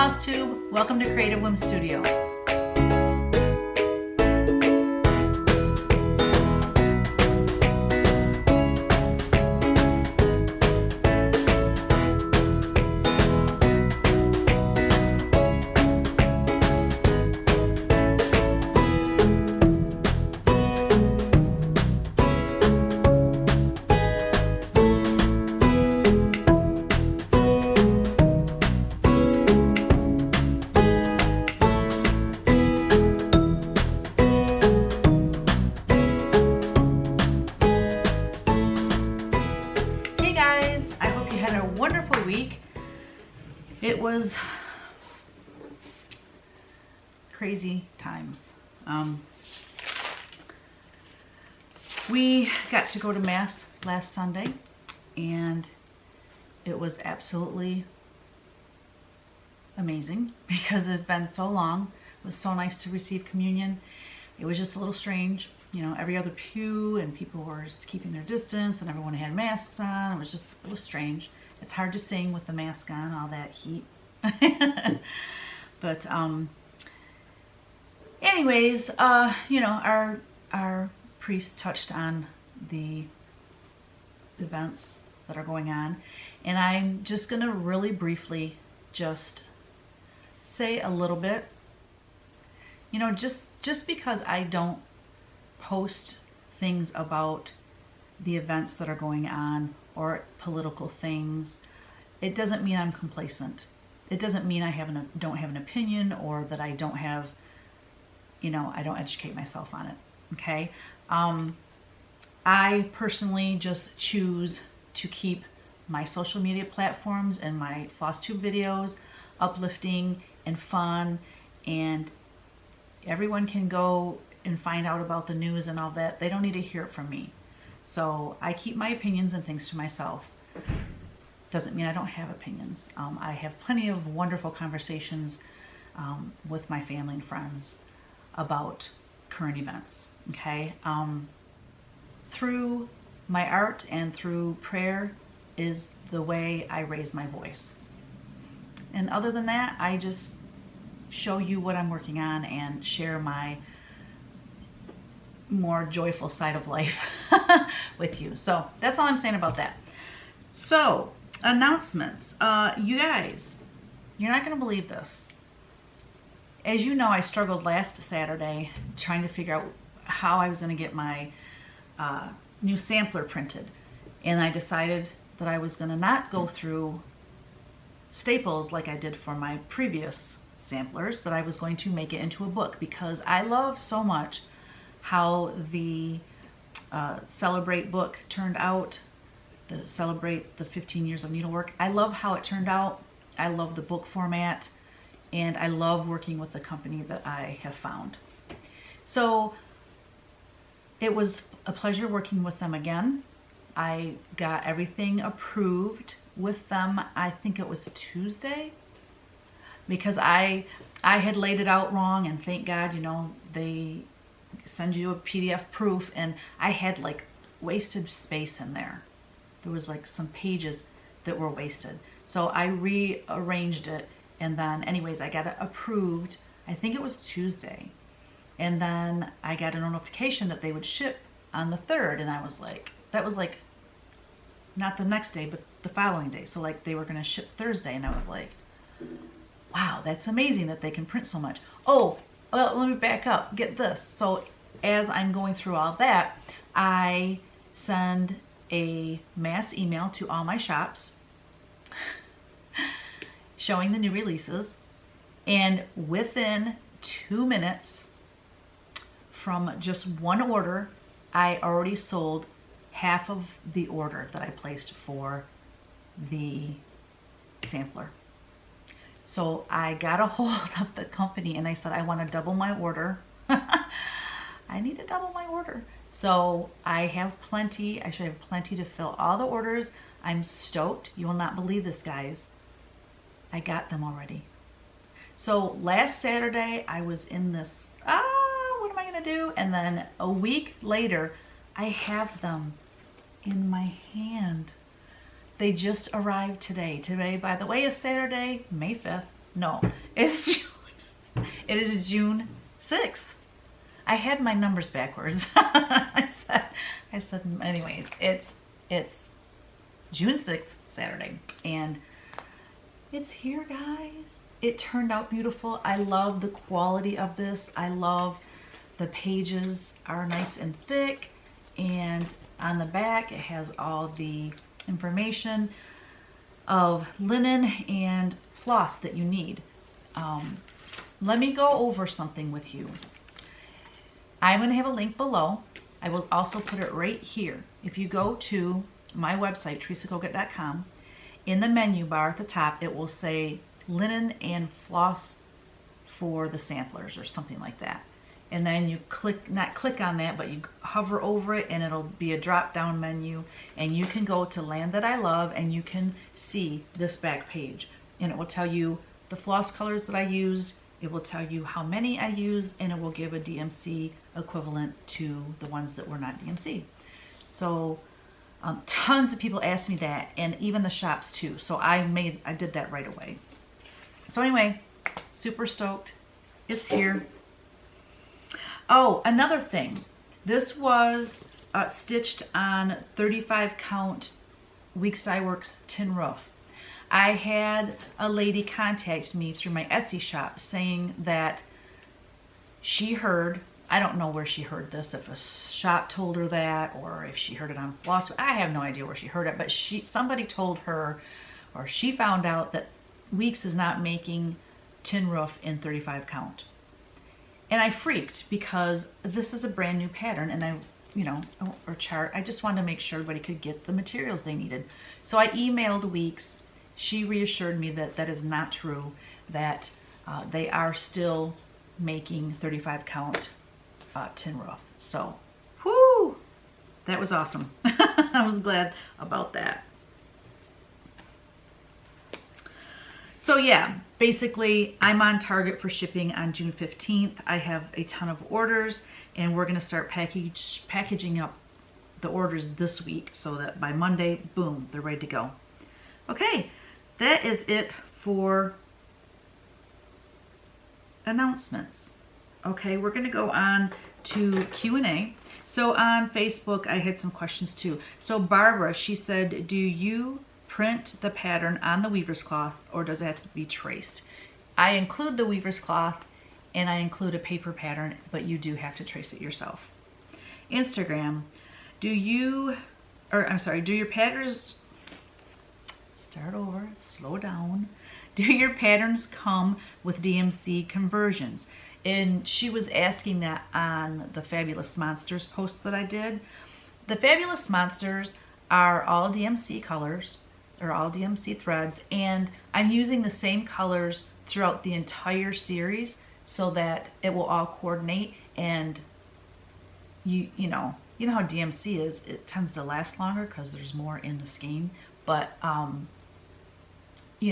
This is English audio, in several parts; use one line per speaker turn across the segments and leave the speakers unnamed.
Flosstube. Welcome to Creative Whim Studio. It was crazy times. We got to go to Mass last Sunday, and it was absolutely amazing because it had been so long. It was so nice to receive communion. It was just a little strange, you know, every other pew and people were just keeping their distance and everyone had masks on. It was strange. It's hard to sing with the mask on, all that heat. But anyways, you know, our priest touched on the events that are going on, and I'm just gonna really briefly just say a little bit. You know, just because I don't post things about the events that are going on or political things, it doesn't mean I'm complacent. It doesn't mean I don't have an opinion, or that I don't have, you know, I don't educate myself on it. Okay. I personally just choose to keep my social media platforms and my Flosstube videos uplifting and fun, and everyone can go and find out about the news and all that. They don't need to hear it from me. So I keep my opinions and things to myself. Doesn't mean I don't have opinions. I have plenty of wonderful conversations with my family and friends about current events. Okay. Through my art and through prayer is the way I raise my voice. And other than that, I just show you what I'm working on and share my more joyful side of life with you. So that's all I'm saying about that. So announcements. You guys, you're not going to believe this. As you know, I struggled last Saturday trying to figure out how I was going to get my new sampler printed, and I decided that I was going to not go through staples like I did for my previous samplers, that I was going to make it into a book, because I love so much how the Celebrate book turned out, the Celebrate the 15 years of needlework. I love how it turned out. I love the book format, and I love working with the company that I have found. So it was a pleasure working with them again. I got everything approved with them, I think it was Tuesday, because I had laid it out wrong, and thank God, you know, they send you a PDF proof, and I had like wasted space in there. There was like some pages that were wasted. So I rearranged it, and then anyways, I got it approved. I think it was Tuesday. And then I got a notification that they would ship on the 3rd, and I was like, that was like not the next day, but the following day. So like they were going to ship Thursday, and I was like, wow, that's amazing that they can print so much. Oh, well, let me back up. Get this. So as I'm going through all that, I send a mass email to all my shops showing the new releases, and within 2 minutes from just one order, I already sold half of the order that I placed for the sampler. So I got a hold of the company and I said, I want to double my order. I need to double my order. So I have plenty. I should have plenty to fill all the orders. I'm stoked. You will not believe this, guys. I got them already. So last Saturday I was in this, what am I going to do? And then a week later, I have them in my hand. They just arrived today. Today, by the way, is Saturday, May 5th. No, it's June. It is June 6th. I had my numbers backwards. I said, anyways, it's June 6th, Saturday, and it's here, guys. It turned out beautiful. I love the quality of this. I love the pages are nice and thick, and on the back it has all the information of linen and floss that you need. Let me go over something with you. I'm going to have a link below. I will also put it right here. If you go to my website, teresakogut.com, in the menu bar at the top, it will say linen and floss for the samplers or something like that. And then you not click on that, but you hover over it and it'll be a drop down menu, and you can go to Land That I Love and you can see this back page, and it will tell you the floss colors that I used. It will tell you how many I used, and it will give a DMC equivalent to the ones that were not DMC. So tons of people asked me that, and even the shops too. So I did that right away. So anyway, super stoked. It's here. Oh, another thing. This was stitched on 35 count Weeks Dye Works tin roof. I had a lady contact me through my Etsy shop saying that she heard, I don't know where she heard this, if a shop told her that or if she heard it on Flosstube. I have no idea where she heard it, but somebody told her, or she found out, that Weeks is not making tin roof in 35 count. And I freaked because this is a brand new pattern, and or chart. I just wanted to make sure everybody could get the materials they needed. So I emailed Weeks. She reassured me that that is not true, that they are still making 35 count tin roof. So, whoo, that was awesome. I was glad about that. So yeah, basically I'm on target for shipping on June 15th. I have a ton of orders, and we're gonna start packaging up the orders this week so that by Monday, boom, they're ready to go. Okay, that is it for announcements. Okay, we're gonna go on to Q&A. So on Facebook, I had some questions too. So Barbara, she said, do you print the pattern on the weaver's cloth, or does it have to be traced? I include the weaver's cloth and I include a paper pattern, but you do have to trace it yourself. Instagram, do your patterns, start over, slow down. Do your patterns come with DMC conversions? And she was asking that on the Fabulous Monsters post that I did. The Fabulous Monsters are all DMC colors, or all DMC threads, and I'm using the same colors throughout the entire series so that it will all coordinate. And you know how DMC is, it tends to last longer because there's more in the skein, but you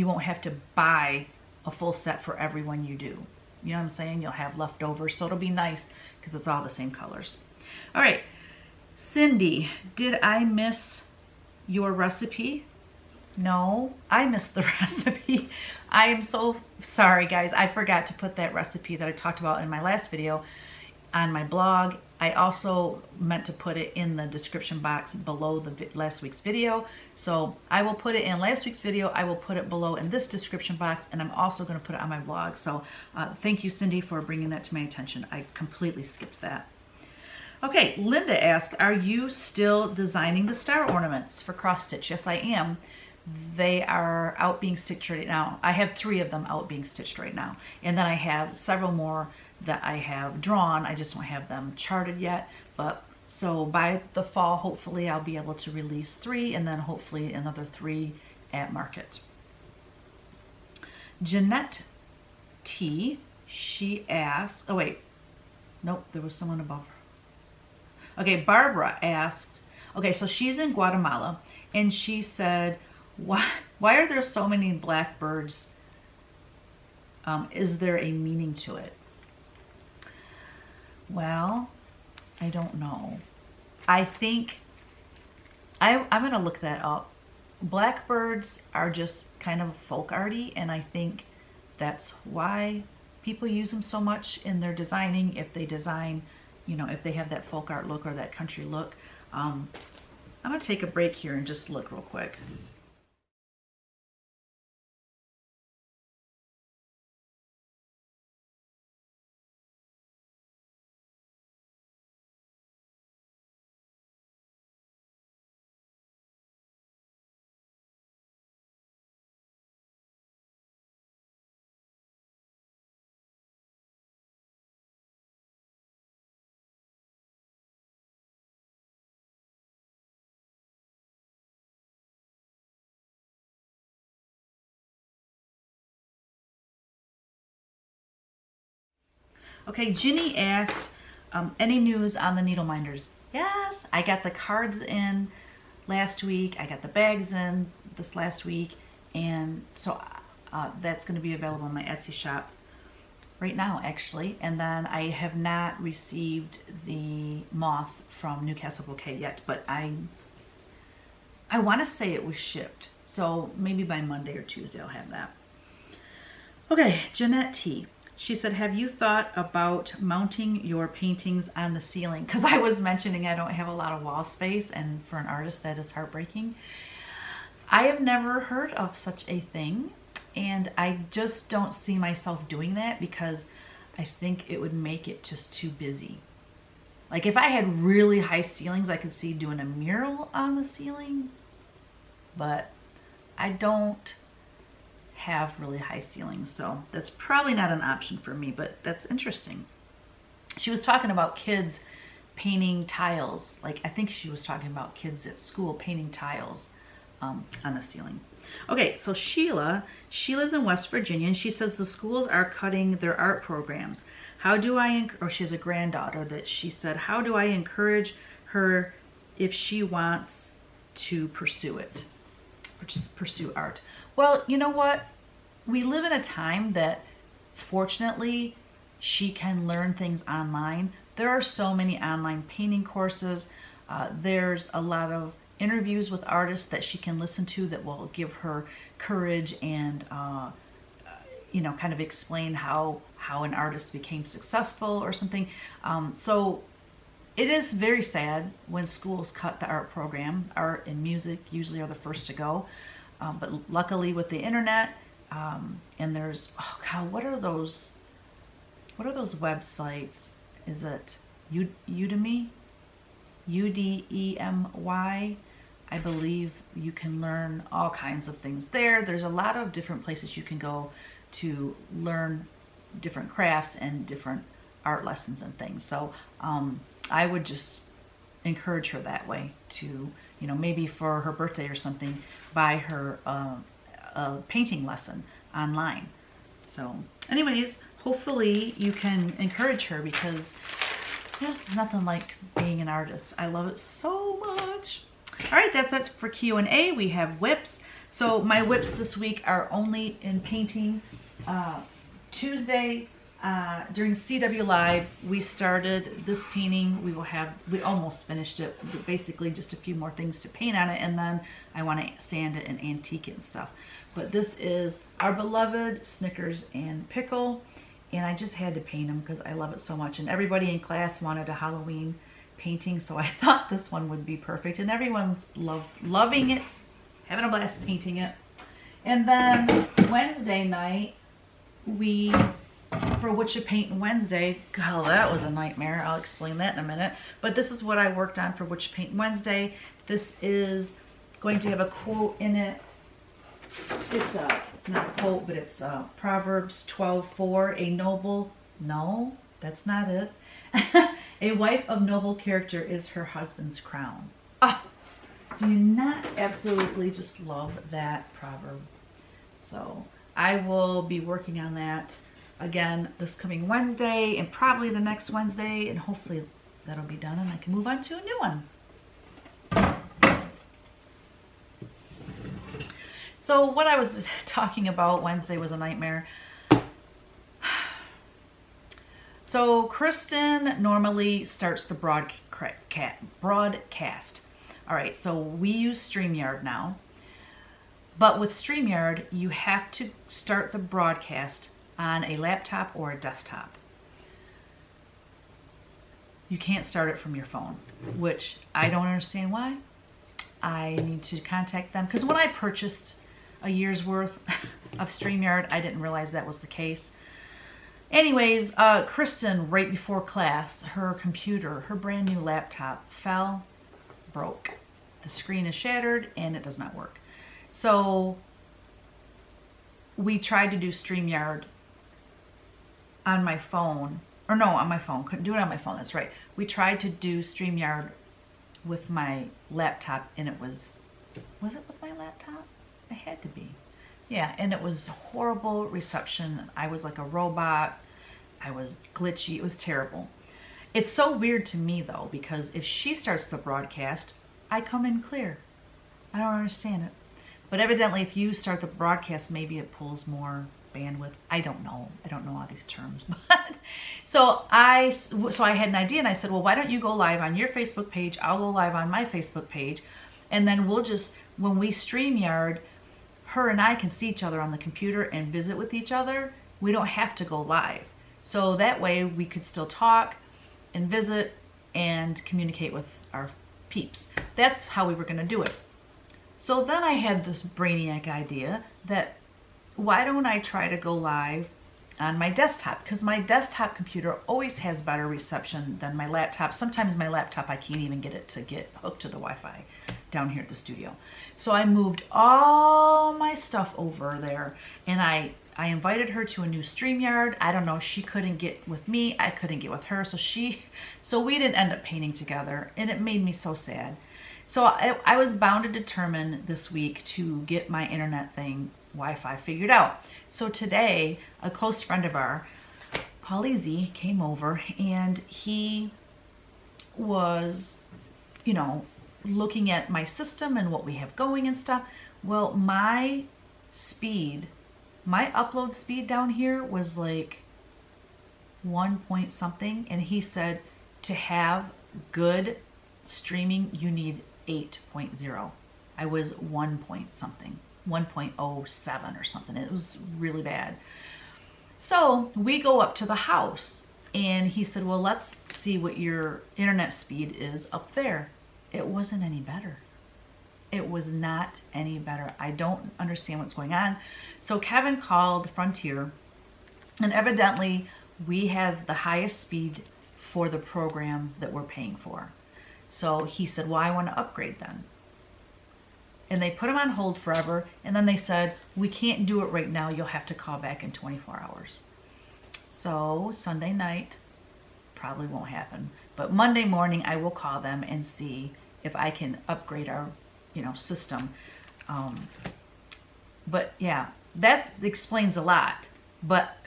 won't have to buy a full set for every one you do. You know what I'm saying? You'll have leftovers, so it'll be nice because it's all the same colors. All right, Cindy, did I miss your recipe? No, I missed the recipe. I am so sorry, guys. I forgot to put that recipe that I talked about in my last video on my blog. I also meant to put it in the description box below the last week's video. So I will put it in last week's video. I will put it below in this description box, and I'm also going to put it on my blog. So thank you, Cindy, for bringing that to my attention. I completely skipped that. Okay, Linda asked, are you still designing the star ornaments for cross stitch? Yes, I am. They are out being stitched right now. I have 3 of them out being stitched right now. And then I have several more that I have drawn. I just don't have them charted yet. But so by the fall, hopefully I'll be able to release 3, and then hopefully another 3 at market. Jeanette T, she asked, oh wait, nope, there was someone above her. Okay, Barbara asked, okay, so she's in Guatemala, and she said, why are there so many blackbirds? Is there a meaning to it? Well, I don't know. I think I'm going to look that up blackbirds are just kind of folk arty, and I think that's why people use them so much in their designing. If they design, you know, if they have that folk art look or that country look. I'm gonna take a break here and just look real quick. Okay, Ginny asked, any news on the needle minders? Yes, I got the cards in last week. I got the bags in this last week. And so that's going to be available in my Etsy shop right now, actually. And then I have not received the moth from Newcastle Bouquet yet, but I want to say it was shipped. So maybe by Monday or Tuesday I'll have that. Okay, Jeanette T. She said, have you thought about mounting your paintings on the ceiling? Because I was mentioning I don't have a lot of wall space, and for an artist that is heartbreaking. I have never heard of such a thing, and I just don't see myself doing that because I think it would make it just too busy. Like if I had really high ceilings, I could see doing a mural on the ceiling, but I don't have really high ceilings, so that's probably not an option for me, but that's interesting. She was talking about kids painting tiles. Like I think she was talking about kids at school painting tiles on the ceiling. Okay, so Sheila, she lives in West Virginia, and she says the schools are cutting their art programs. How do I, or she has a granddaughter that she said, how do I encourage her if she wants to pursue it, pursue art? Well, you know what? We live in a time that fortunately she can learn things online. There are so many online painting courses. There's a lot of interviews with artists that she can listen to that will give her courage and you know, kind of explain how an artist became successful or something. So it is very sad when schools cut the art program. Art and music usually are the first to go. But luckily with the internet, and there's, oh God, what are those websites? Is it Udemy? Udemy? I believe you can learn all kinds of things there. There's a lot of different places you can go to learn different crafts and different art lessons and things. So I would just encourage her that way to, you know, maybe for her birthday or something, buy her a painting lesson online. So anyways, hopefully you can encourage her because there's nothing like being an artist. I love it so much. All right, that's it for Q&A. We have whips. So my whips this week are only in painting. Tuesday during CW Live, we started this painting. We almost finished it. Basically just a few more things to paint on it, and then I want to sand it and antique it and stuff. But this is our beloved Snickers and Pickle, and I just had to paint them because I love it so much. And everybody in class wanted a Halloween painting, so I thought this one would be perfect. And everyone's loving it, having a blast painting it. And then Wednesday night, for What You Paint Wednesday, God, that was a nightmare. I'll explain that in a minute. But this is what I worked on for What You Paint Wednesday. This is going to have a quote in it. It's not a quote, but it's Proverbs 12:4. A noble, no, that's not it. A wife of noble character is her husband's crown. Ah, do you not absolutely just love that proverb? So I will be working on that again this coming Wednesday and probably the next Wednesday, and hopefully that'll be done and I can move on to a new one. So what I was talking about Wednesday was a nightmare. So Kristen normally starts the broadcast. All right, so we use StreamYard now. But with StreamYard, you have to start the broadcast on a laptop or a desktop. You can't start it from your phone, which I don't understand why. I need to contact them, because when I purchased a year's worth of StreamYard, I didn't realize that was the case. Anyways, Kristen, right before class, her computer, her brand new laptop fell, broke. The screen is shattered and it does not work. So we tried to do StreamYard on my phone, or no, on my phone. Couldn't do it on my phone, that's right. We tried to do StreamYard with my laptop, and it was it with my laptop? It had to be. Yeah, and it was horrible reception. I was like a robot. I was glitchy. It was terrible. It's so weird to me, though, because if she starts the broadcast, I come in clear. I don't understand it. But evidently, if you start the broadcast, maybe it pulls more bandwidth. I don't know. I don't know all these terms. But so I had an idea, and I said, well, why don't you go live on your Facebook page? I'll go live on my Facebook page. And then we'll just, when we StreamYard, her and I can see each other on the computer and visit with each other. We don't have to go live. So that way we could still talk and visit and communicate with our peeps. That's how we were going to do it. So then I had this brainiac idea that why don't I try to go live on my desktop? Because my desktop computer always has better reception than my laptop. Sometimes my laptop, I can't even get it to get hooked to the Wi-Fi down here at the studio. So I moved all my stuff over there, and I invited her to a new StreamYard. I don't know, she couldn't get with me, I couldn't get with her, so we didn't end up painting together, and it made me so sad. So I was bound and determined this week to get my internet thing, Wi-Fi, figured out. So today, a close friend of ours, Paulie Z, came over, and he was, you know, looking at my system and what we have going and stuff. Well, my speed, my upload speed down here was like 1 point something, and he said to have good streaming you need 8.0. I was 1 point something, 1.07 or something. It was really bad. So we go up to the house, and he said, well, let's see what your internet speed is up there. It wasn't any better. It was not any better. I don't understand what's going on. So Kevin called Frontier, and evidently we have the highest speed for the program that we're paying for. So he said, well, I want to upgrade then. And they put him on hold forever, and then they said, we can't do it right now. You'll have to call back in 24 hours. So Sunday night probably won't happen. But Monday morning, I will call them and see if I can upgrade our, you know, system. But yeah, that explains a lot. But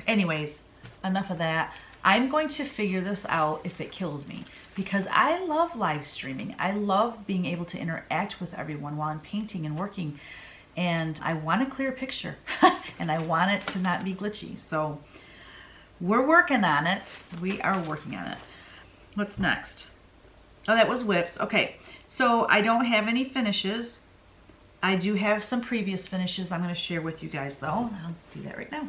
anyways, enough of that. I'm going to figure this out if it kills me, because I love live streaming. I love being able to interact with everyone while I'm painting and working, and I want a clear picture and I want it to not be glitchy. So we're working on it. We are working on it. What's next? Oh, that was whips. Okay, so I don't have any finishes. I do have some previous finishes I'm going to share with you guys, though. I'll do that right now.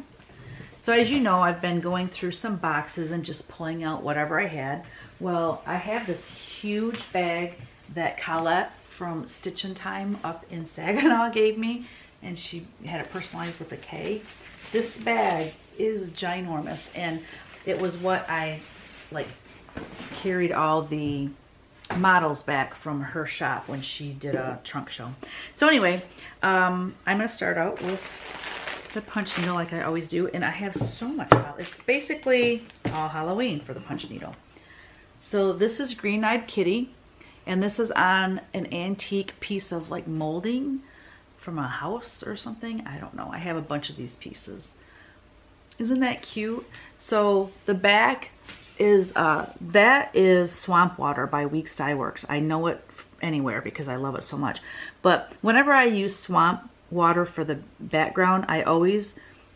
So as you know, I've been going through some boxes and just pulling out whatever I had. Well, I have this huge bag that Colette from Stitch in Time up in Saginaw gave me, and she had it personalized with a K. This bag is ginormous, and it was what I like carried all the models back from her shop when she did a trunk show. So anyway, I'm going to start out with the punch needle like I always do, and I have so much out. It's basically all Halloween for the punch needle. So this is Green Eyed Kitty, and this is on an antique piece of like molding from a house or something. I don't know. I have a bunch of these pieces. Isn't that cute? So the back is that is Swamp Water by Weeks Dye Works. I know it anywhere because I love it so much. But whenever I use Swamp Water for the background, I always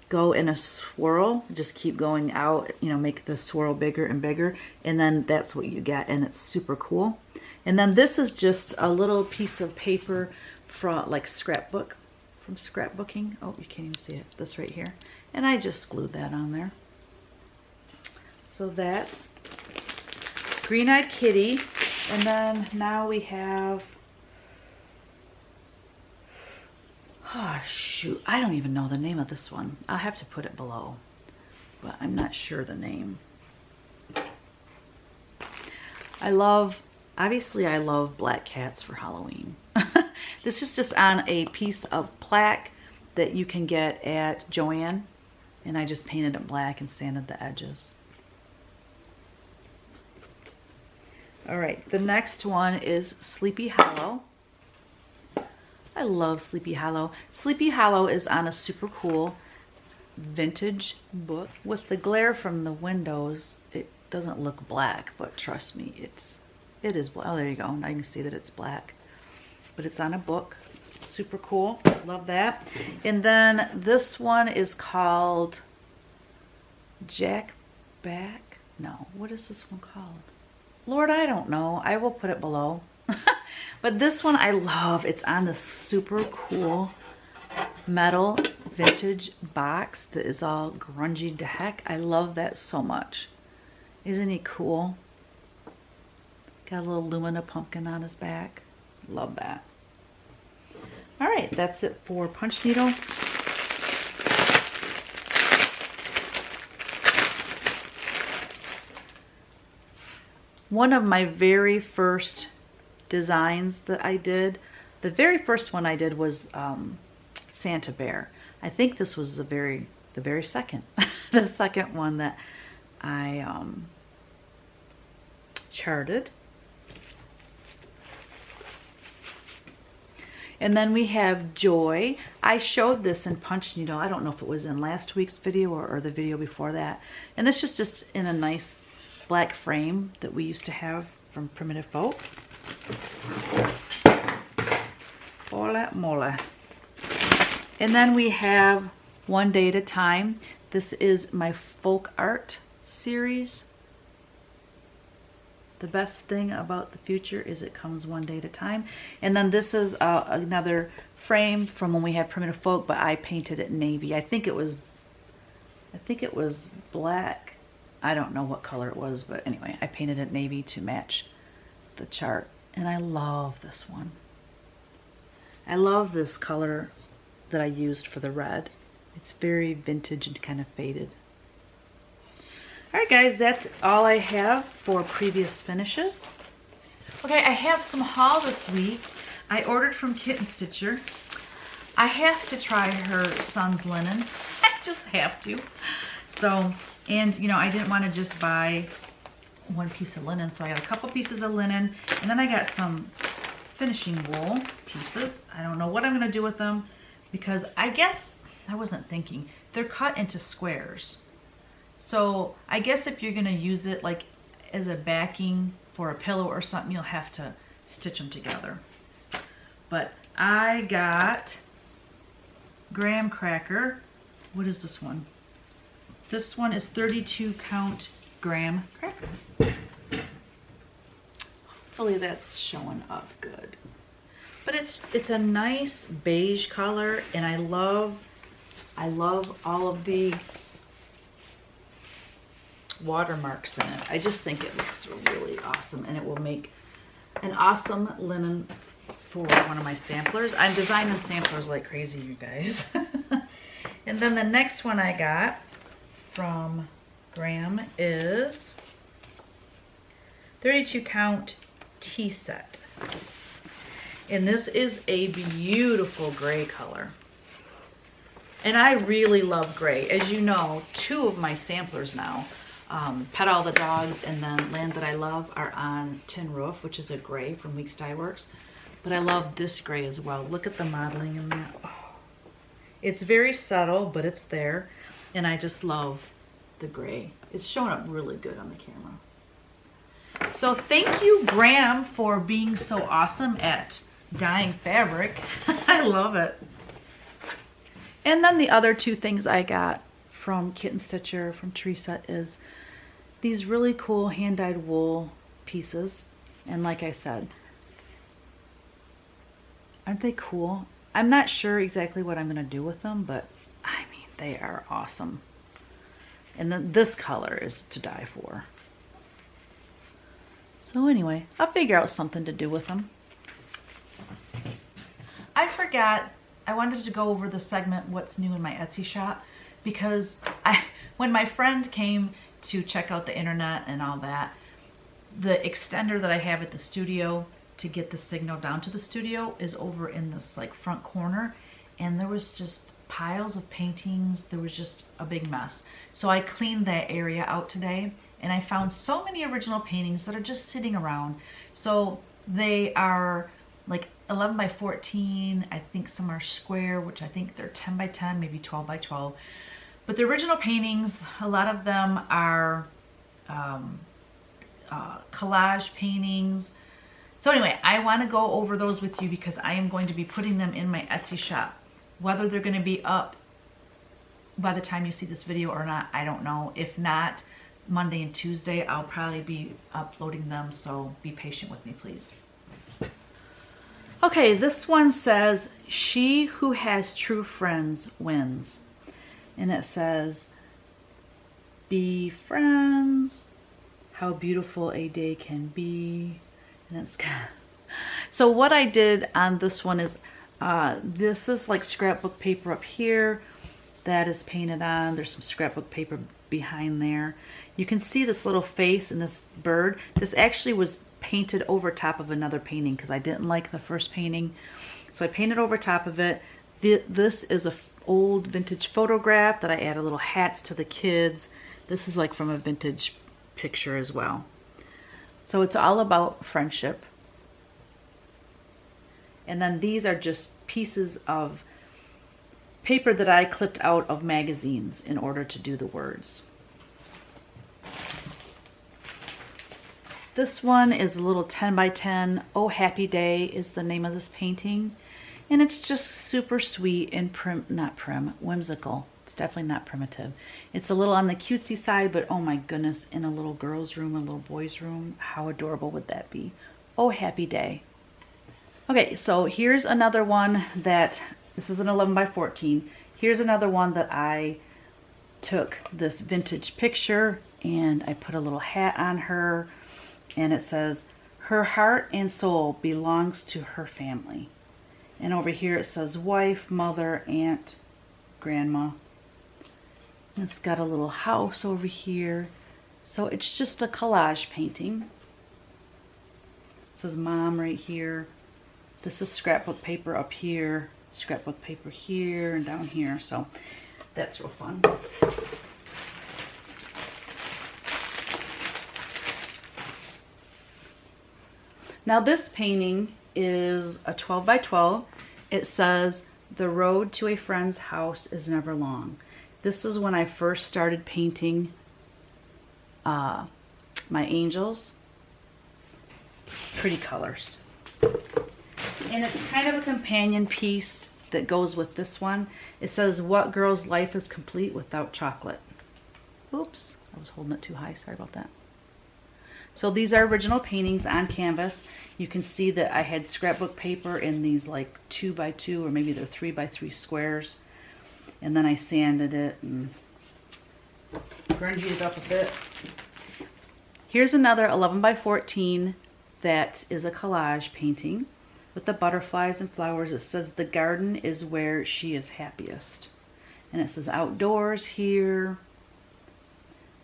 go in a swirl, just keep going out, you know, make the swirl bigger and bigger, and then that's what you get, and it's super cool. And then this is just a little piece of paper from like scrapbook from scrapbooking. Oh, you can't even see it. This right here. And I just glued that on there. So that's Green-Eyed Kitty. And then now we have, oh shoot, I don't even know the name of this one. I'll have to put it below, but I'm not sure the name. Obviously I love black cats for Halloween. This is just on a piece of plaque that you can get at Joann, and I just painted it black and sanded the edges. All right, the next one is Sleepy Hollow. I love Sleepy Hollow. Sleepy Hollow is on a super cool vintage book. With the glare from the windows, it doesn't look black, but trust me, it is black. Oh, there you go. Now you can see that it's black. But it's on a book. Super cool. Love that. And then this one is called Jack Back. No, what is this one called? Lord, I don't know. I will put it below. But this one I love. It's on this super cool metal vintage box that is all grungy to heck. I love that so much. Isn't he cool? Got a little Lumina pumpkin on his back. Love that. All right, that's it for Punch Needle. One of my very first designs that I did, the very first one I did was Santa Bear. I think this was the very second, the second one that I charted. And then we have Joy. I showed this in Punch Needle. I don't know if it was in last week's video or the video before that. And this is just in a nice black frame that we used to have from Primitive Folk. Hola mole. And then we have One Day at a Time. This is my folk art series. The best thing about the future is it comes one day at a time. And then this is another frame from when we had Primitive Folk, but I painted it navy. I think it was black. I don't know what color it was, but anyway, I painted it navy to match the chart. And I love this one. I love this color that I used for the red. It's very vintage and kind of faded. All right, guys, that's all I have for previous finishes. Okay, I have some haul this week. I ordered from Kitten Stitcher. I have to try her son's linen. I just have to. So, and you know, I didn't want to just buy one piece of linen, so I got a couple pieces of linen, and then I got some finishing wool pieces. I don't know what I'm gonna do with them, because I guess, I wasn't thinking, they're cut into squares. So I guess if you're gonna use it like as a backing for a pillow or something, you'll have to stitch them together. But I got graham cracker. What is this one? This one is 32 count graham cracker. Hopefully that's showing up good. But it's a nice beige color, and I love all of the watermarks in it. I just think it looks really awesome, and it will make an awesome linen for one of my samplers. I'm designing samplers like crazy, you guys. And then the next one I got from Graham is 32 count tea set. And this is a beautiful gray color. And I really love gray. As you know, two of my samplers now, Pet All the Dogs and then Land That I Love, are on Tin Roof, which is a gray from Weeks Dye Works. But I love this gray as well. Look at the modeling in that. Oh. It's very subtle, but it's there. And I just love the gray. It's showing up really good on the camera. So thank you, Graham, for being so awesome at dyeing fabric. I love it. And then the other two things I got from Kitten Stitcher, from Teresa, is these really cool hand-dyed wool pieces. And like I said, aren't they cool? I'm not sure exactly what I'm going to do with them, but I mean, they are awesome. And then this color is to die for. So anyway, I'll figure out something to do with them. I forgot, I wanted to go over the segment, what's new in my Etsy shop, because when my friend came to check out the internet and all that, the extender that I have at the studio to get the signal down to the studio is over in this like front corner, and there was just piles of paintings. There was just a big mess. So I cleaned that area out today, and I found so many original paintings that are just sitting around. So they are like 11 by 14. I think some are square, which I think they're 10 by 10, maybe 12 by 12. But the original paintings, a lot of them are collage paintings. So anyway, I want to go over those with you because I am going to be putting them in my Etsy shop. Whether they're going to be up by the time you see this video or not, I don't know. If not, Monday and Tuesday, I'll probably be uploading them, so be patient with me, please. Okay, this one says, "She who has true friends wins." And it says, "Be friends, how beautiful a day can be." And it's so what I did on this one is, this is like scrapbook paper up here that is painted on. There's some scrapbook paper behind there. You can see this little face and this bird. This actually was painted over top of another painting because I didn't like the first painting. So I painted over top of it. This is a old vintage photograph that I added little hats to the kids. This is like from a vintage picture as well. So it's all about friendship. And then these are just pieces of paper that I clipped out of magazines in order to do the words. This one is a little 10 by 10. Oh Happy Day is the name of this painting. And it's just super sweet and whimsical. It's definitely not primitive. It's a little on the cutesy side, but oh my goodness, in a little girl's room, a little boy's room, how adorable would that be? Oh Happy Day. Okay, so here's another one that, this is an 11 by 14. Here's another one that I took this vintage picture and I put a little hat on her, and it says, "Her heart and soul belongs to her family." And over here it says wife, mother, aunt, grandma. And it's got a little house over here. So it's just a collage painting. It says mom right here. This is scrapbook paper up here, scrapbook paper here and down here. So that's real fun. Now this painting is a 12 by 12. It says, "The road to a friend's house is never long." This is when I first started painting my angels. Pretty colors. And it's kind of a companion piece that goes with this one. It says, "What girl's life is complete without chocolate?" Oops, I was holding it too high, sorry about that. So these are original paintings on canvas. You can see that I had scrapbook paper in these like 2 by 2 or maybe they're 3 by 3 squares. And then I sanded it and grungied it up a bit. Here's another 11 by 14 that is a collage painting with the butterflies and flowers. It says, "The garden is where she is happiest." And it says outdoors here.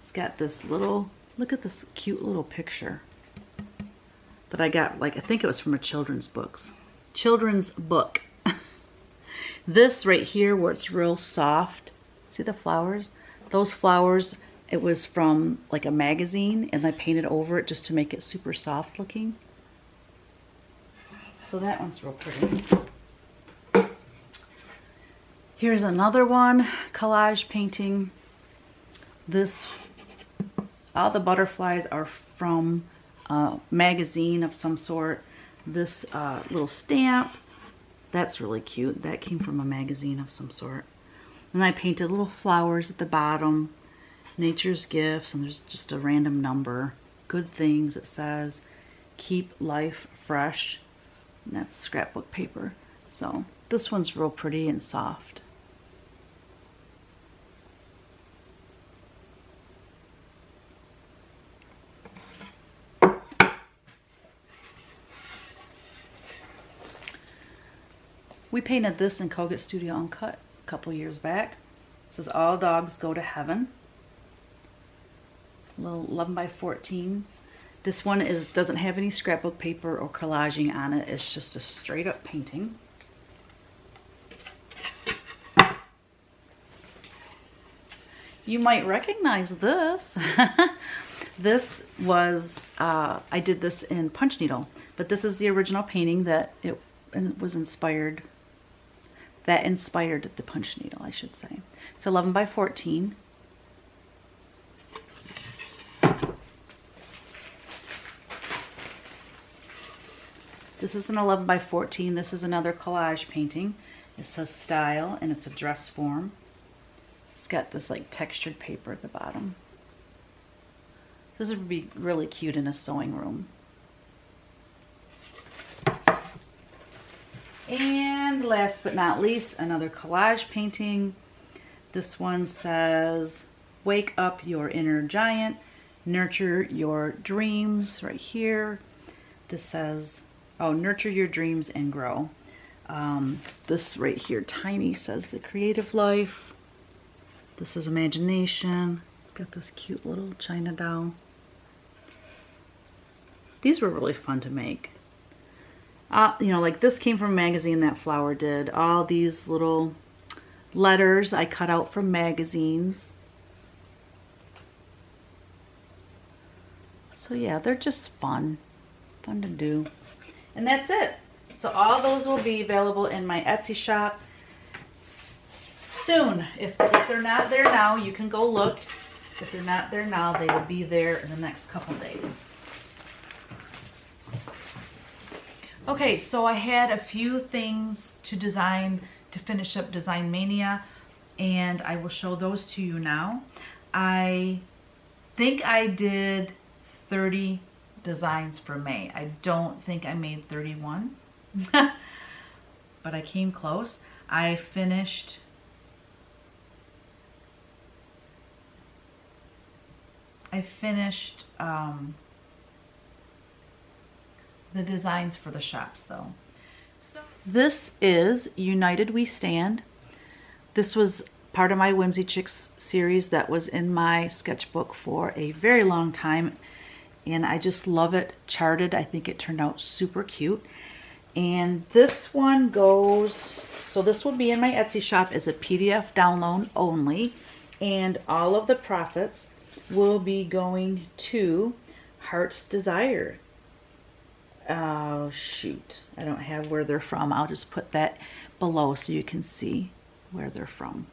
It's got this little, look at this cute little picture that I got, like, I think it was from a children's book. This right here where it's real soft, see the flowers? Those flowers, it was from like a magazine and I painted over it just to make it super soft looking. So that one's real pretty. Here's another one, collage painting. This, all the butterflies are from a magazine of some sort. This little stamp, that's really cute. That came from a magazine of some sort. And I painted little flowers at the bottom, nature's gifts, and there's just a random number. Good things, it says, keep life fresh. And that's scrapbook paper. So this one's real pretty and soft. We painted this in Kogut Studio Uncut a couple years back. It says all dogs go to heaven. A little 11 by 14. This one doesn't have any scrapbook paper or collaging on it. It's just a straight up painting. You might recognize this. This was, I did this in punch needle, but this is the original painting that it was inspired. That inspired the punch needle, I should say. It's 11 by 14. This is an 11 by 14. This is another collage painting. It says style and it's a dress form. It's got this like textured paper at the bottom. This would be really cute in a sewing room. And last but not least, another collage painting. This one says, wake up your inner giant, nurture your dreams, right here. This says, oh, nurture your dreams and grow. This right here, tiny, says the creative life. This is imagination. It's got this cute little China doll. These were really fun to make. You know, like this came from a magazine that Flower did. All these little letters I cut out from magazines. So yeah, they're just fun to do. And that's it. So all those will be available in my Etsy shop soon. If they're not there now, you can go look. If they're not there now, they will be there in the next couple days. Okay, so I had a few things to design to finish up Design Mania, and I will show those to you now. I think I did 30 designs for May. I don't think I made 31, but I came close. I finished the designs for the shops though. So this is United We Stand. This was part of my Whimsy Chicks series that was in my sketchbook for a very long time, and I just love it charted. I think it turned out super cute. And this one goes, so this will be in my Etsy shop as a PDF download only, and all of the profits will be going to Heart's Desire. Oh shoot, I don't have where they're from. I'll just put that below so you can see where they're from.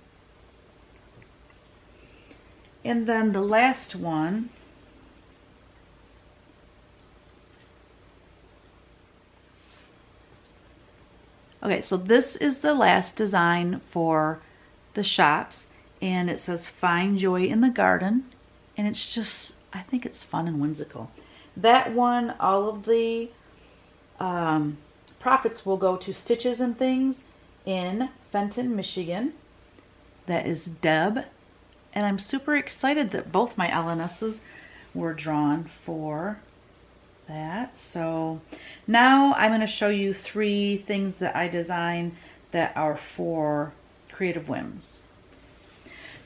And then the last one, okay, so this is the last design for the shops, and it says find joy in the garden, and it's just, I think it's fun and whimsical. That one, all of the profits will go to Stitches and Things in Fenton, Michigan. That is Deb. And I'm super excited that both my Ellynesses were drawn for that. So now I'm going to show you 3 things that I designed that are for Creative Whims.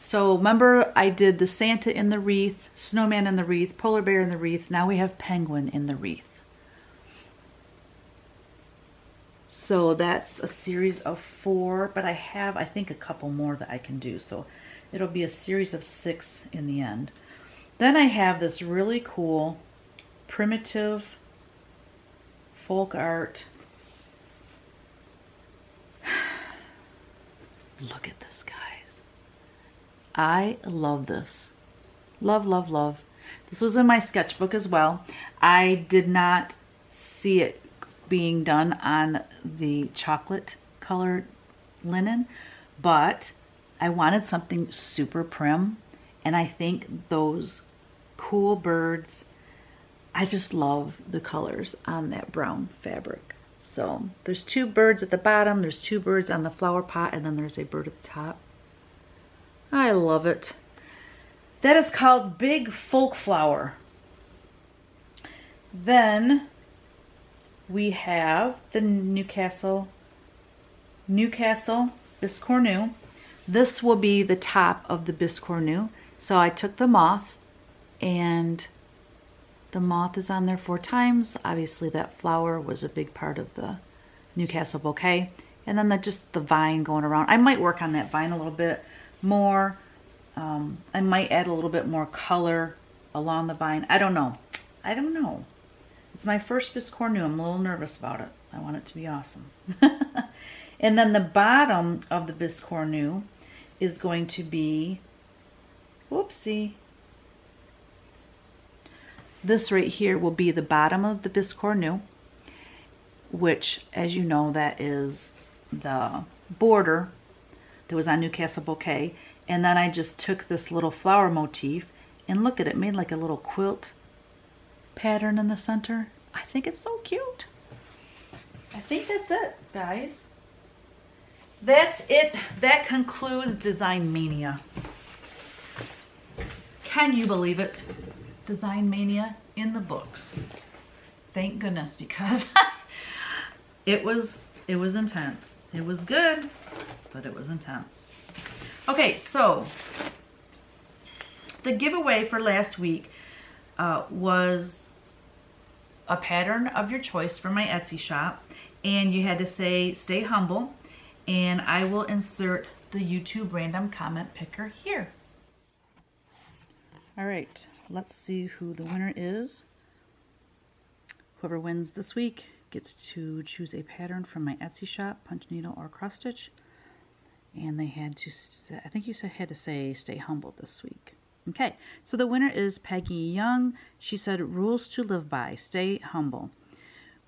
So remember I did the Santa in the wreath, Snowman in the wreath, Polar Bear in the wreath. Now we have Penguin in the wreath. So that's a series of 4, but I have, I think, a couple more that I can do. So it'll be a series of 6 in the end. Then I have this really cool primitive folk art. Look at this, guys. I love this. Love, love, love. This was in my sketchbook as well. I did not see it being done on the chocolate colored linen, but I wanted something super prim, and I think those cool birds, I just love the colors on that brown fabric. So there's 2 birds at the bottom, there's 2 birds on the flower pot, and then there's a bird at the top. I love it. That is called Big Folk Flower. Then we have the Newcastle Biscornu. This will be the top of the Biscornu. So I took the moth, and the moth is on there 4 times. Obviously that flower was a big part of the Newcastle bouquet. And then just the vine going around. I might work on that vine a little bit more. I might add a little bit more color along the vine. I don't know. It's my first Biscornu. I'm a little nervous about it. I want it to be awesome. And then the bottom of the Biscornu is going to be, whoopsie. This right here will be the bottom of the Biscornu, which, as you know, that is the border that was on Newcastle Bouquet. And then I just took this little flower motif and look at it, made like a little quilt pattern in the center. I think it's so cute. I think that's it, guys. That's it. That concludes Design Mania. Can you believe it? Design Mania in the books. Thank goodness, because it was intense. It was good, but it was intense. Okay, so the giveaway for last week was a pattern of your choice from my Etsy shop, and you had to say stay humble, and I will insert the YouTube random comment picker here. All right, let's see who the winner is. Whoever wins this week gets to choose a pattern from my Etsy shop, punch needle or cross stitch. And they had to, I think you had to say stay humble this week. Okay, so the winner is Peggy Young. She said, rules to live by, stay humble.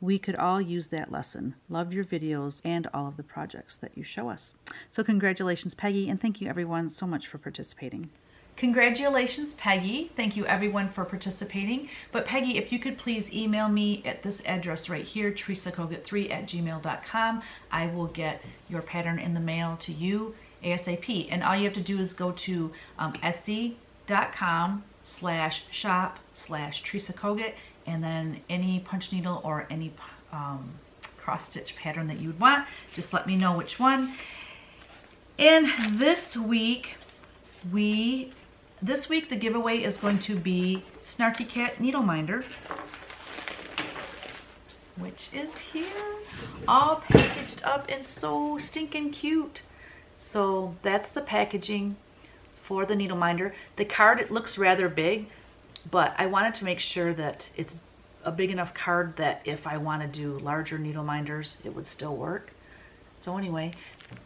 We could all use that lesson. Love your videos and all of the projects that you show us. So congratulations, Peggy, and thank you everyone so much for participating. Congratulations, Peggy. Thank you everyone for participating. But Peggy, if you could please email me at this address right here, teresakogut3@gmail.com. I will get your pattern in the mail to you ASAP. And all you have to do is go to etsy.com/shop/teresakogut, and then any punch needle or any cross stitch pattern that you would want, just let me know which one. And this week the giveaway is going to be Snarky Cat Needle Minder, which is here, all packaged up and so stinking cute. So that's the packaging for the needle minder. The card, it looks rather big, but I wanted to make sure that it's a big enough card that if I want to do larger needle minders, it would still work. So anyway,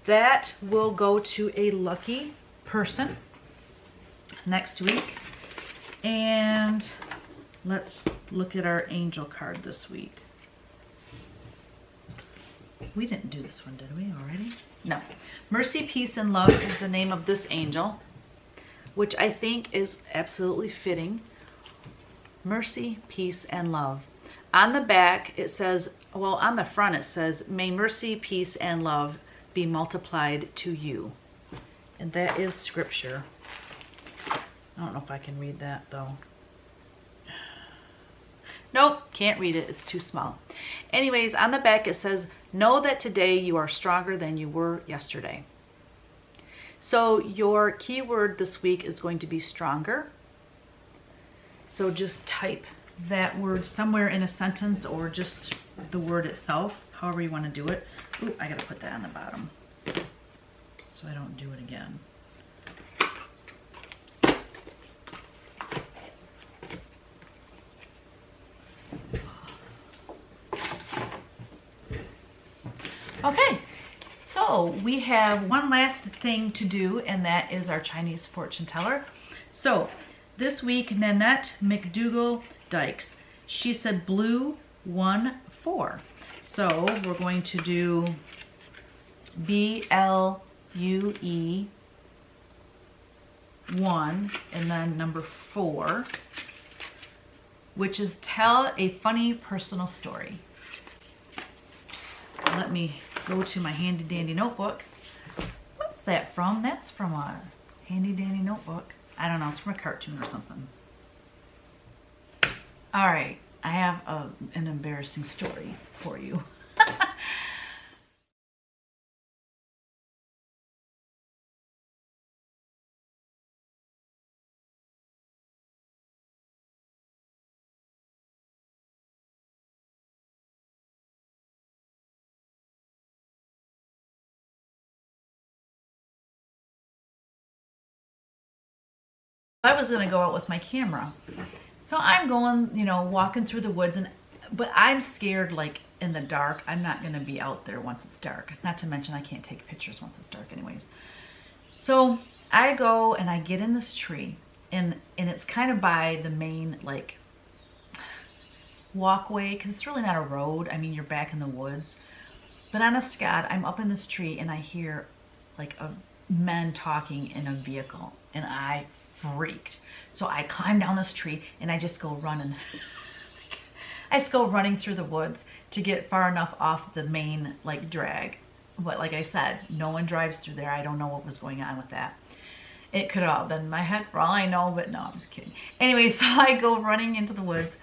that will go to a lucky person next week. And let's look at our angel card this week. We didn't do this one, did we already? No. Mercy, Peace, and Love is the name of this angel, which I think is absolutely fitting. Mercy, Peace, and Love. On the back it says, well, on the front it says, may mercy, peace, and love be multiplied to you. And that is scripture. I don't know if I can read that though. Nope, can't read it. It's too small. Anyways, on the back it says, know that today you are stronger than you were yesterday. So your keyword this week is going to be stronger. So just type that word somewhere in a sentence, or just the word itself, however you want to do it. Ooh, I gotta put that on the bottom so I don't do it again. Okay, so we have one last thing to do, and that is our Chinese fortune teller. So this week, Nanette McDougall Dykes, she said blue 1-4. So we're going to do BLUE 1 and then number 4, which is tell a funny personal story. let me go to my handy dandy notebook. What's that from? That's from a handy dandy notebook. I don't know, it's from a cartoon or something. All right, I have an embarrassing story for you. I was gonna go out with my camera. So I'm going, you know, walking through the woods, but I'm scared, like in the dark. I'm not gonna be out there once it's dark. Not to mention I can't take pictures once it's dark anyways. So I go and I get in this tree, and it's kind of by the main like walkway, because it's really not a road. I mean, you're back in the woods. But honest to God, I'm up in this tree and I hear like men talking in a vehicle, and I freaked. So I climb down this tree and I just go running. I just go running through the woods to get far enough off the main like drag. But like I said, no one drives through there. I don't know what was going on with that. It could have all been my head for all I know, but no, I'm just kidding. Anyway, so I go running into the woods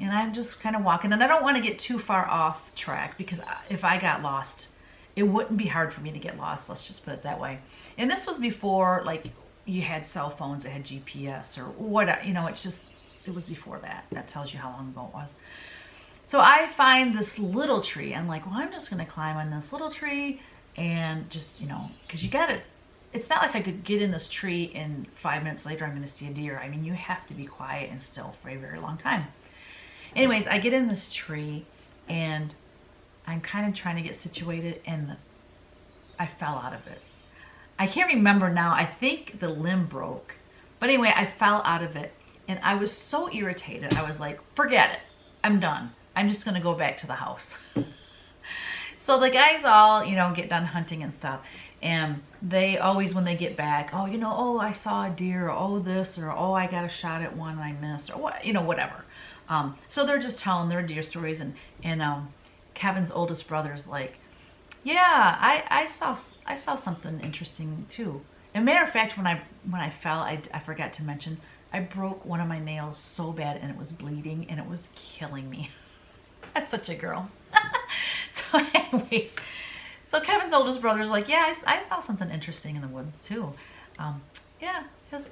and I'm just kind of walking, and I don't want to get too far off track, because if I got lost, it wouldn't be hard for me to get lost. Let's just put it that way. And this was before like you had cell phones that had GPS or whatever, you know, it was before that. That tells you how long ago it was. So I find this little tree. I'm like, well, I'm just going to climb on this little tree and just, you know, because you got to, it's not like I could get in this tree and 5 minutes later I'm going to see a deer. I mean, you have to be quiet and still for a very long time. Anyways, I get in this tree and I'm kind of trying to get situated, and I fell out of it. I can't remember now. I think the limb broke. But anyway, I fell out of it and I was so irritated. I was like, forget it. I'm done. I'm just going to go back to the house. So the guys all, you know, get done hunting and stuff. And they always, when they get back, oh, you know, oh, I saw a deer, or oh, this, or oh, I got a shot at one and I missed, or what, you know, whatever. So they're just telling their deer stories. And Kevin's oldest brother's like, yeah, I saw something interesting too. And matter of fact, when I fell, I forgot to mention, I broke one of my nails so bad and it was bleeding and it was killing me. I'm such a girl. So anyways, so Kevin's oldest brother's like, yeah, I saw something interesting in the woods too. Yeah,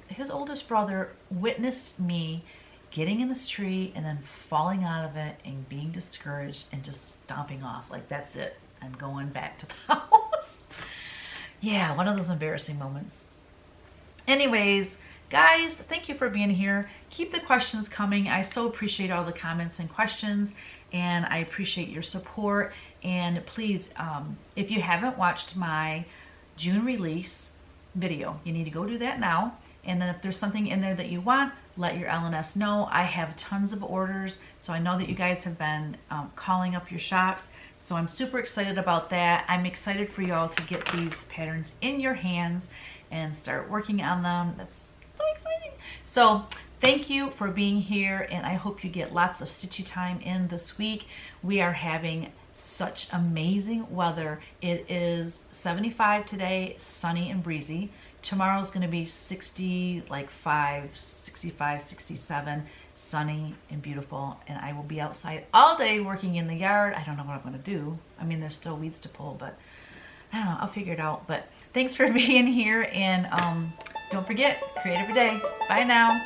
his oldest brother witnessed me getting in this tree and then falling out of it and being discouraged and just stomping off. Like, that's it. I'm going back to the house. Yeah, one of those embarrassing moments. Anyways, guys, thank you for being here. Keep the questions coming. I so appreciate all the comments and questions, and I appreciate your support. And please, if you haven't watched my June release video, you need to go do that now. And then if there's something in there that you want, let your LNS know. I have tons of orders, so I know that you guys have been calling up your shops. So I'm super excited about that. I'm excited for y'all to get these patterns in your hands and start working on them. That's so exciting. So thank you for being here, and I hope you get lots of stitchy time in this week. We are having such amazing weather. It is 75 today, sunny and breezy. Tomorrow's going to be 60, like 65, 67, sunny and beautiful, and I will be outside all day working in the yard. I don't know what I'm going to do. I mean, there's still weeds to pull, but I don't know. I'll figure it out. But thanks for being here, and don't forget, create every day. Bye now.